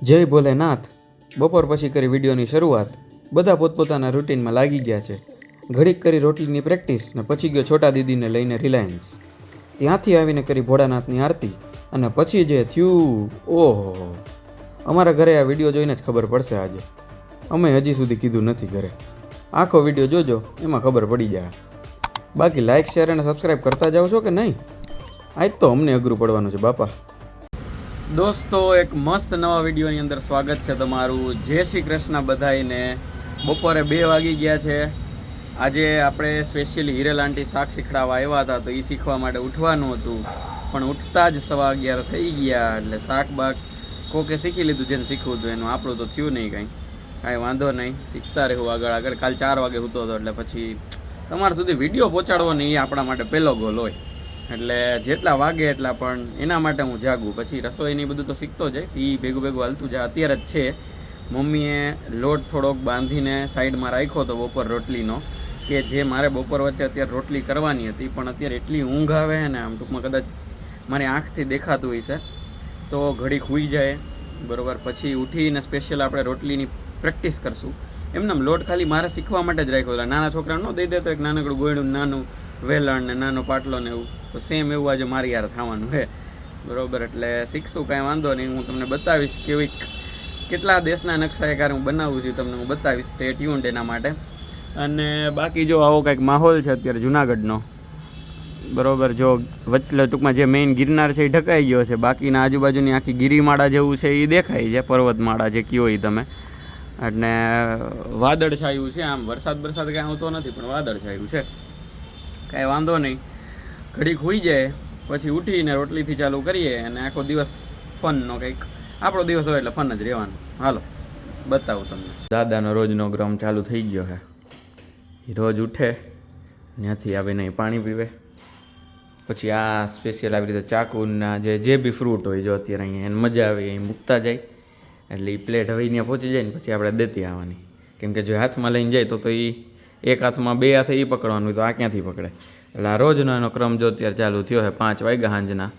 જય ભોલેનાથ. બપોર પછી કરી વિડીયોની શરૂઆત. બધા પોતપોતાના રૂટીનમાં લાગી ગયા છે. ઘડીક કરી રોટલીની પ્રેક્ટિસ ને પછી ગયો છોટા દીદીને લઈને રિલાયન્સ. ત્યાંથી આવીને કરી ભોળાનાથની આરતી અને પછી જે થયું, ઓહો, અમારા ઘરે આ વિડીયો જોઈને જ ખબર પડશે આજે. અમે હજી સુધી કીધું નથી ઘરે. આખો વિડીયો જોજો, એમાં ખબર પડી જાય. બાકી લાઇક, શેર અને સબસ્ક્રાઈબ કરતા જાઓ છો કે નહીં? આજ તો અમને અઘરું પડવાનું છે બાપા. દોસ્તો, એક મસ્ત નવા વિડીયોની અંદર સ્વાગત છે તમારું. જય શ્રી કૃષ્ણ બધાઈને. બપોરે 2 વાગી ગયા છે. આજે આપણે સ્પેશિયલી હિરેલ આંટી શાક શીખડાવવા આવ્યા હતા, તો એ શીખવા માટે ઉઠવાનું હતું, પણ ઉઠતા જ 11:15 થઈ ગયા. એટલે શાક બાક કોકે શીખી લીધું, જેને શીખવું હતું એનું. આપણું તો થયું નહીં કાંઈ વાંધો નહીં, શીખતા રહેવું આગળ. કાલ 4 વાગે સૂતો હતો, એટલે પછી તમારા સુધી વિડીયો પહોંચાડવો નહીં એ આપણા માટે પહેલો ગોલ હોય. એટલે જેટલા વાગે એટલા, પણ એના માટે હું જાગું. પછી રસોઈની બધું તો શીખતો જઈશ, એ ભેગું હાલતું જાય. અત્યારે જ છે, મમ્મીએ લોટ થોડોક બાંધીને સાઈડમાં રાખ્યો હતો બપોર રોટલીનો, કે જે મારે બપોર વચ્ચે અત્યારે રોટલી કરવાની હતી. પણ અત્યારે એટલી ઊંઘ આવે ને, આમ ટૂંકમાં કદાચ મારી આંખથી દેખાતું હોય છે, તો ઘડી સૂઈ જાય બરાબર. પછી ઉઠીને સ્પેશિયલ આપણે રોટલીની પ્રેક્ટિસ કરશું. એમનેમ લોટ ખાલી મારે શીખવા માટે જ રાખ્યો. નાના છોકરાને ન દઈ દેતો એક નાનકડું ગોયડું, નાનું વેલણ ને નાનો પાટલો ને એવું, તો સેમ એવું આજે મારી યાર થવાનું છે બરાબર. એટલે શીખશું, કાંઈ વાંધો નહીં. હું તમને બતાવીશ કેટલા દેશના નકશા એકાર હું બનાવું છું, તમને હું બતાવીશ. સ્ટે ટ્યુન્ડ એના માટે. અને બાકી જો આવો કંઈક માહોલ છે અત્યારે જુનાગઢનો બરાબર. જો વચ્ચે ટૂંકમાં જે મેઇન ગિરનાર છે એ ઢકાઈ ગયો છે, બાકીના આજુબાજુની આખી ગિરિમાળા જેવું છે એ દેખાય છે, પર્વતમાળા જે કયો એ તમે. અને વાદળછાયું છે, આમ વરસાદ કાંઈ આવતો નથી, પણ વાદળછાયું છે. કાંઈ વાંધો નહીં. ઘડીક હોઈ જાય પછી ઉઠીને રોટલીથી ચાલુ કરીએ, અને આખો દિવસ ફનનો કંઈક આપણો દિવસ હોય એટલે ફન જ રહેવાનું. હાલો બતાવું તમને. દાદાનો રોજનો ક્રમ ચાલુ થઈ ગયો છે. એ રોજ ઉઠે, ત્યાંથી આવીને પાણી પીવે, પછી આ સ્પેશિયલ આવી રીતે ચાકુના જે બી ફ્રૂટ હોય, જો અત્યારે અહીંયા એને મજા આવે અહીં મૂકતા જાય, એટલે એ પ્લેટ હવે ત્યાં પહોંચી જાય ને પછી આપણે દેતી આવવાની. કેમ કે જો હાથમાં લઈને જાય તો એ એક હાથમાં 2 હાથે એ પકડવાનું હોય, તો આ ક્યાંથી પકડે. એટલે આ રોજનો એનો ક્રમ જો અત્યારે ચાલુ થયો છે 5 વાગ્યા સાંજના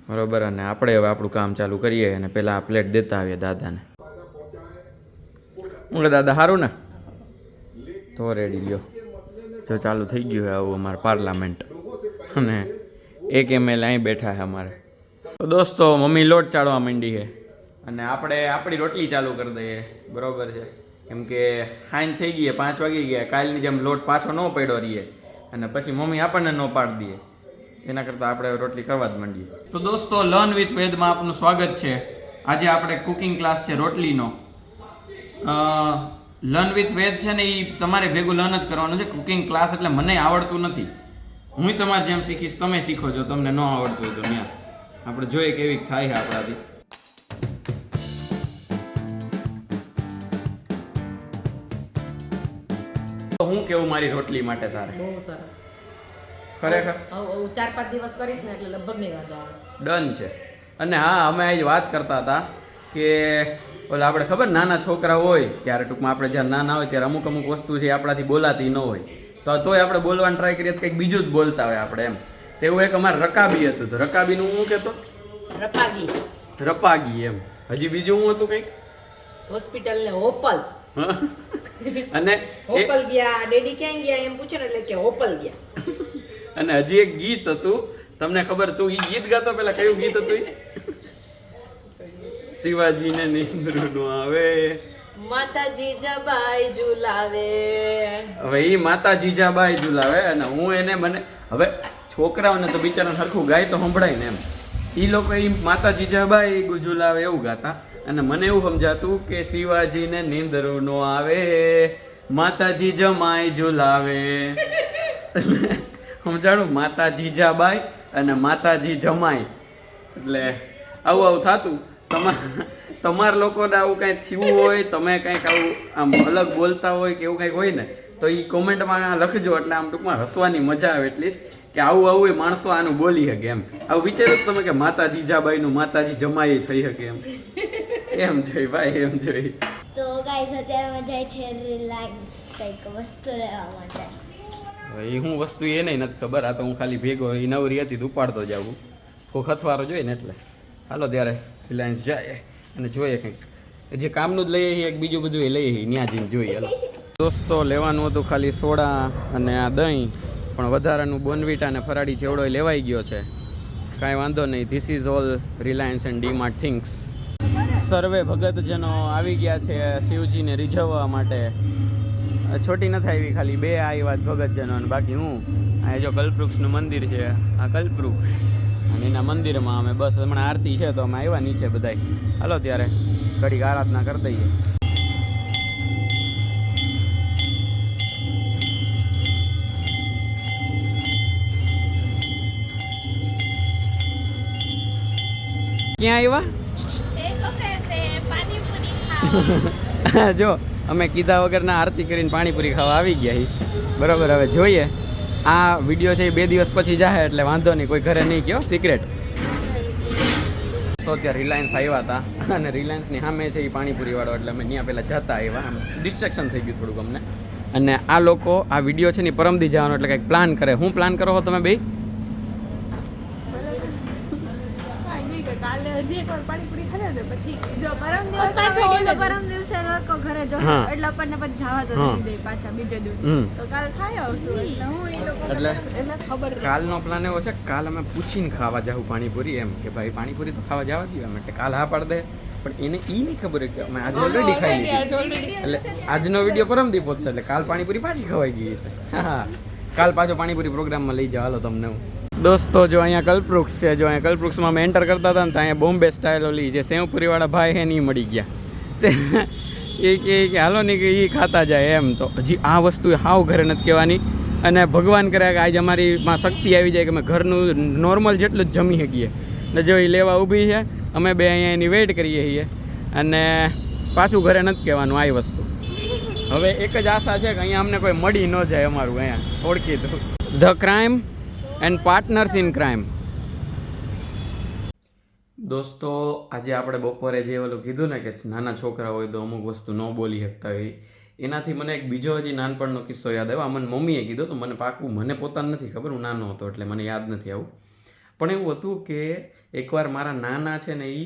બરાબર. અને આપણે હવે આપણું કામ ચાલુ કરીએ, અને પહેલાં આ પ્લેટ દેતા આવીએ દાદાને. હું દાદા સારું ને? તો રેડી લ્યો. જો ચાલુ થઈ ગયું છે આવું અમારે પાર્લામેન્ટ, અને 1 ML અહીં બેઠા છે અમારે. તો દોસ્તો, મમ્મી લોટ ચાળવા માંડી છે, અને આપણે આપણી રોટલી ચાલુ કરી દઈએ બરાબર છે. કેમ કે હાઈન થઈ ગઈ, 5 વાગી ગયા. કાલની જેમ લોટ પાછો ન પડ્યો રહીએ, અને પછી મમ્મી આપણને ન પાડી દઈએ. એના કરતાં આપણે રોટલી કરવા જ માંડીએ. તો દોસ્તો, લર્ન વિથ વેદમાં આપનું સ્વાગત છે. આજે આપણે કુકિંગ ક્લાસ છે રોટલીનો. લર્ન વિથ વેદ છે ને, એ તમારે ભેગું લર્ન જ કરવાનું છે. કુકિંગ ક્લાસ એટલે મને આવડતું નથી, હું તમારે જેમ શીખીશ તમે શીખો. જો તમને ન આવડતું હોય તો ત્યાં આપણે જોઈએ કેવી થાય છે આપણાથી. હું કેવું મારી રોટલી માટે તારે? બહુ સરસ, ખરેખર 4-5 દિવસ કરીશ ને એટલે લગભગ નહીં વાંધો આવે. ડન છે. અને હા, અમે આજ વાત કરતા હતા કે ઓલા આપણે ખબર નાના છોકરા હોય ત્યારે, ટૂંકમાં આપણે જ્યારે નાના હોય ત્યારે અમુક વસ્તુ છે આપણાથી બોલાતી ન હોય, તો તોય આપણે બોલવાનું ટ્રાય કરીએ તો કંઈક બીજું જ બોલતા હોય આપણે એમ. તો એવું એક અમારે રકાબી હતું, તો રકાબીનું હું કહેતો રપાગી એમ. હજી બીજું હું હતું કંઈક હોસ્પિટલ ને હોપલ. અને હોપલ ગયા, ડેડી ક્યાં ગયા એમ પૂછે ને એટલે કે હોપલ ગયા. અને હજી એક ગીત હતું, તમને ખબર? તું એ ગીત ગાતો પેલા, કયું ગીત હતું એ? શિવાજીને નિંદ્ર નો આવે, માતા જીજાબાઈ ઝુલાવે. હવે એ માતા જીજાબાઈ ઝુલાવે, અને હું એને હવે છોકરાઓને તો બિચારા સરખું ગાય તો સંભળાય ને એમ. એ લોકો એ માતા જીજાબાઈ ઝુલાવે એવું ગાતા, અને મને એવું સમજાતું કે શિવાજીને નિંદ્ર નો આવે, માતાજી જમાઈ ઝુલાવે. સમજાણું? માતા જીજાબાઈ અને માતાજી જમાઈ, એટલે આવું થતું. તમારા લોકોને આવું કાંઈ થયું હોય, તમે કંઈક આવું આમ અલગ બોલતા હોય કે એવું કંઈક હોય ને, તો એ કોમેન્ટમાં લખજો. એટલે આમ ટૂંકમાં હસવાની મજા આવે એટલીસ્ટ, કે આવું એ માણસો આનું બોલી શકે એમ. આવું વિચાર્યું તમે કે માતા જીજાબાઈનું માતાજી જમાઈ થઈ શકે એમ? એમ જોઈ ભાઈ, એમ જોઈ. તો ગાઈસ, અત્યારે અમે જાય છે રિલાયન્સ કંઈક વસ્તુ લેવા માટે. એ હું વસ્તુ એ નહીં નથી ખબર. આ તો હું ખાલી ભેગો નવરી હતી ઉપાડતો જાઉં, કોક અથવારો જોઈએ ને એટલે. હાલો ત્યારે રિલાયન્સ જાય. અને જોઈએ કંઈક જે કામનું જ લઈએ છીએ એક બીજું બધું એ લઈએ છીએ ત્યાં જઈને જોઈએ. હાલો દોસ્તો, લેવાનું હતું ખાલી સોડા અને આ દહીં, પણ વધારાનું બોનવીટા અને ફરાળી ચેવડો લેવાઈ ગયો છે. કાંઈ વાંધો નહીં. This is all Reliance and DMart things. સર્વે ભગતજનો આવી ગયા છે શિવજીને રીઝવવા માટે. છોટી નથી આવી, ખાલી 2 આવ્યા જ ભગતજનો, અને બાકી હું. આ જો કલ્પવૃક્ષનું મંદિર છે, આ કલ્પવૃક્ષ, અને એના મંદિરમાં અમે બસ હમણાં આરતી છે તો અમે આવ્યા નીચે બધાય. હાલો ત્યારે ઘડીક આરાધના કરી દઈએ. ક્યાં આવ્યા? જો અમે કીધા વગરના આરતી કરીને પાણીપુરી ખાવા આવી ગયા હી. બરાબર, હવે જોઈએ. આ વિડીયો છે એ 2 દિવસ પછી જાય એટલે વાંધો નહીં, કોઈ ઘરે નહીં કયો, સિક્રેટ. તો અત્યારે રિલાયન્સ આવ્યા હતા અને રિલાયન્સની સામે છે એ પાણીપુરીવાળો, એટલે અમે ત્યાં પહેલાં જતા આવ્યા. આમ ડિસ્ટ્રેક્શન થઈ ગયું થોડુંક અમને. અને આ લોકો આ વિડીયો છે ને પરમદી જવાનો એટલે કંઈક પ્લાન કરે. હું પ્લાન કરો છો તમે બે? કાલનો પ્લાન એવો છે, કાલ અમે પૂછીને ખાવા જાવ પાણીપુરી, એમ કે ભાઈ પાણીપુરી તો ખાવા જવા દઈએ. એમ એટલે કાલ હા પાડ દે, પણ એને એ નહીં ખબર કે અમે આજે ઓલરેડી ખાઈ લીધી. એટલે આજનો વિડીયો પરમદી પહોંચશે એટલે કાલ પાણીપુરી પાછી ખવાઈ ગઈ છે. હા, કાલ પાછો પાણીપુરી પ્રોગ્રામમાં લઈ જાવ. હાલો તમને હું. દોસ્તો જો અહીંયા કલ્પવૃક્ષ છે, જો અહીંયા કલ્પવૃક્ષમાં અમે એન્ટર કરતા હતા ને તો અહીંયા બોમ્બે સ્ટાઇલ ઓલી જે સેવપુરીવાળા ભાઈ છે ને એ મળી ગયા. તે એ કે હાલો નહીં કે એ ખાતા જાય એમ. તો હજી આ વસ્તુ હાવ ઘરે નથી કહેવાની, અને ભગવાન કરે કે આજે અમારીમાં શક્તિ આવી જાય કે અમે ઘરનું નોર્મલ જેટલું જ જમી શકીએ. ને જો એ લેવા ઊભી છે, અમે બે અહીંયા એની વેઇટ કરીએ છીએ, અને પાછું ઘરે નથી કહેવાનું આ વસ્તુ. હવે એક જ આશા છે કે અહીંયા અમને કોઈ મળી ન જાય, અમારું અહીંયા ઓળખી દો. The crime and partners in crime. દોસ્તો, આજે આપણે બપોરે જે ઓલું કીધું ને કે નાના છોકરા હોય તો અમુક વસ્તુ ન બોલી શકતા હોય, એનાથી મને એક બીજો હજી નાનપણનો કિસ્સો યાદ આવ્યો. મને મમ્મીએ કીધું તો મને પાકું, મને પોતાને નથી ખબર, હું નાનો હતો એટલે મને યાદ નથી આવું. પણ એવું હતું કે એકવાર મારા નાના છે ને એ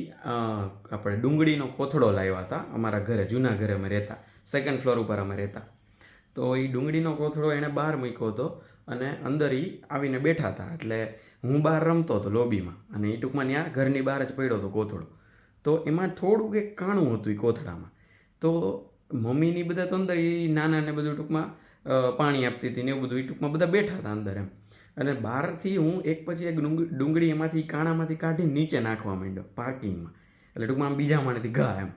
આપણે ડુંગળીનો કોથળો લાવ્યા હતા અમારા ઘરે, જૂના ઘરે અમે રહેતા, 2nd ફ્લોર ઉપર અમે રહેતા. તો એ ડુંગળીનો કોથળો એણે બહાર મૂક્યો હતો અને અંદર એ આવીને બેઠા હતા. એટલે હું બહાર રમતો હતો લોબીમાં, અને એ ટૂંકમાં ત્યાં ઘરની બહાર જ પડ્યો હતો કોથળો. તો એમાં થોડુંક એક કાણું હતું એ કોથળામાં. તો મમ્મીની બધા તો અંદર એ નાનાને બધું ટૂંકમાં પાણી આપતી હતી ને એવું બધું, એ ટૂંકમાં બધા બેઠા હતા અંદર એમ. અને બહારથી હું એક પછી એક ડુંગળી એમાંથી કાણામાંથી કાઢીને નીચે નાખવા માંડ્યો પાર્કિંગમાં. એટલે ટૂંકમાં આમ બીજા માળેથી ઘા એમ.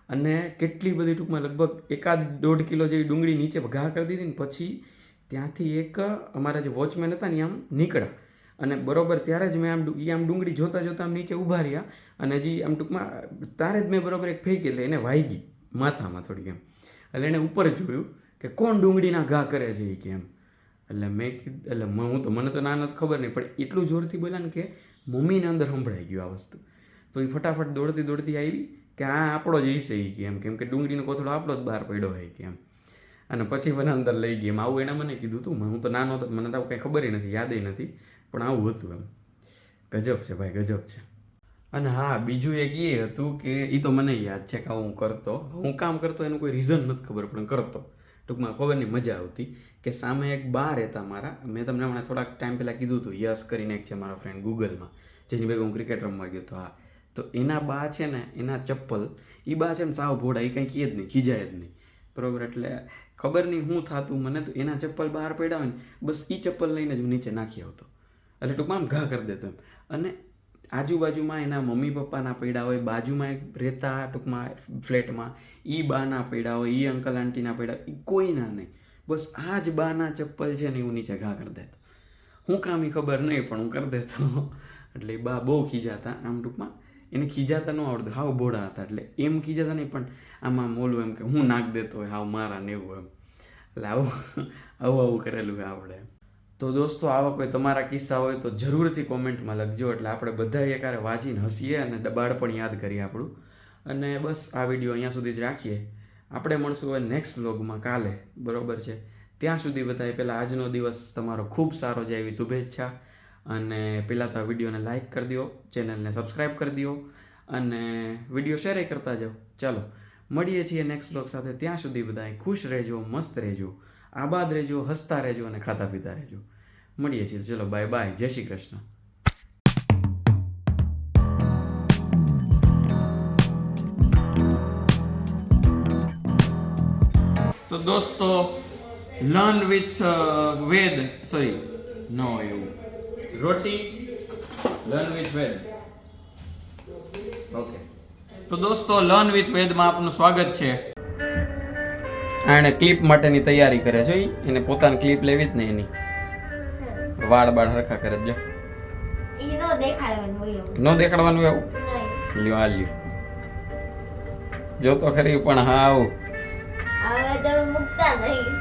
અને કેટલી બધી ટૂંકમાં લગભગ 1.5 કિલો જેવી ડુંગળી નીચે ઘા કરી દીધી ને પછી ત્યાંથી એક અમારા જે વોચમેન હતા ને આમ નીકળ્યા, અને બરોબર ત્યારે જ મેં આમ ડુંગળી જોતાં જોતાં આમ નીચે ઊભા રહ્યા, અને હજી આમ ટૂંકમાં તારે જ મેં બરોબર એક ફેંકી, એટલે એને વાગી માથામાં થોડીક એમ. એટલે એને ઉપર જોયું કે કોણ ડુંગળીના ઘા કરે છે એ કે એમ. એટલે મેં કીધું, એટલે મને તો ના નથી ખબર નહીં, પણ એટલું જોરથી બોલ્યા ને કે મમ્મીને અંદર સંભળાઈ ગયું આ વસ્તુ. તો એ ફટાફટ દોડતી આવી કે આ આપણો જ હશે એ કે એમ, કેમ કે ડુંગળીનો કોથળો આપણો જ બહાર પડ્યો હોય કે એમ. અને પછી મને અંદર લઈ ગઈ એમ. આવું એણે મને કીધું હતું. હું તો નાનો હતો, મને તો કંઈ ખબર નથી, યાદે નથી, પણ આવું હતું એમ. ગજબ છે ભાઈ, ગજબ છે. અને હા, બીજું એક એ હતું કે એ તો મને યાદ છે કે હું કરતો, હું કામ કરતો એનું કોઈ રીઝન નથી ખબર, પણ કરતો ટૂંકમાં ખબર નહીં, મજા આવતી. કે સામે એક બા રહેતા મારા, મેં તમને હમણાં થોડાક ટાઈમ પહેલાં કીધું હતું, યશ કરીને એક છે મારો ફ્રેન્ડ ગૂગલમાં, જેની ભેગું હું ક્રિકેટ રમવા ગયો હતો. હા, તો એના બા છે ને, એના ચપ્પલ, એ બા છે ને સાવ ભોળા, એ કંઈ કહે જ નહીં, ખીજાય જ નહીં, બરાબર. એટલે ખબર નહીં શું થતું મને, તો એના ચપ્પલ બહાર પડ્યા હોય ને બસ એ ચપ્પલ લઈને જ હું નીચે નાખી આવતો. એટલે ટૂંકમાં આમ ઘા કરી દેતો એમ. અને આજુબાજુમાં એના મમ્મી પપ્પાના પડ્યા હોય, બાજુમાં એક રહેતા ટૂંકમાં ફ્લેટમાં એ બાના પડ્યા હોય, એ અંકલ આંટીના પડ્યા, એ કોઈના નહીં, બસ આ જ બાના ચપ્પલ છે ને હું નીચે ઘા કરી દેતો. હું કામ એ ખબર નહીં, પણ હું કરી દેતો. એટલે એ બા બહુ ખીજાતા, આમ ટૂંકમાં એને ખીજાતા ન આવડતું, હાવ ભોળા હતા. એટલે એમ ખીજાતા નહીં, પણ આમાં મોલું એમ કે હું નાખ દેતો હોય હાવ મારા ને એવું એમ. એટલે આવું કરેલું હોય આપણે. તો દોસ્તો, આવા કોઈ તમારા કિસ્સા હોય તો જરૂરથી કોમેન્ટમાં લખજો, એટલે આપણે બધા એકારે વાંચીને હસીએ અને બાળપણ યાદ કરીએ આપણું. અને બસ આ વિડીયો અહીંયા સુધી જ રાખીએ. આપણે મળશું હવે નેક્સ્ટ વ્લોગમાં કાલે, બરાબર છે? ત્યાં સુધી બધાએ પહેલાં આજનો દિવસ તમારો ખૂબ સારો જાય એવી શુભેચ્છા. અને પહેલાં તો આ વિડીયોને લાઇક કરી દો, ચેનલને સબસ્ક્રાઈબ કરી દો, અને વિડીયો શેર કરતા જાઓ. ચાલો મળીએ છીએ નેક્સ્ટ બ્લોગ સાથે. ત્યાં સુધી બધાય ખુશ રહેજો, મસ્ત રહેજો, આબાદ રહેજો, હસતા રહેજો અને ખાતા પીતા રહેજો. મળીએ છીએ. ચલો બાય બાય, જય શ્રી કૃષ્ણ. તો દોસ્તો લર્ન વિથ વેદ, સોરી નો એવું રોટી લર્ન વિથ વેદ. ઓકે, તો દોસ્તો લર્ન વિથ વેદમાં આપનું સ્વાગત છે. આણે ક્લિપ માટેની તૈયારી કરે છે. એને પોતાની ક્લિપ લેવી જ ને એની વાળ બાળ હરખા કરે જો. ઈ નો દેખાડવાનું હોય એવું. ન દેખાડવાનું એવું. નહીં. લ્યો આ લ્યો, જો તો ખરી પણ હા આવું હવે તમે મૂકતા નહીં.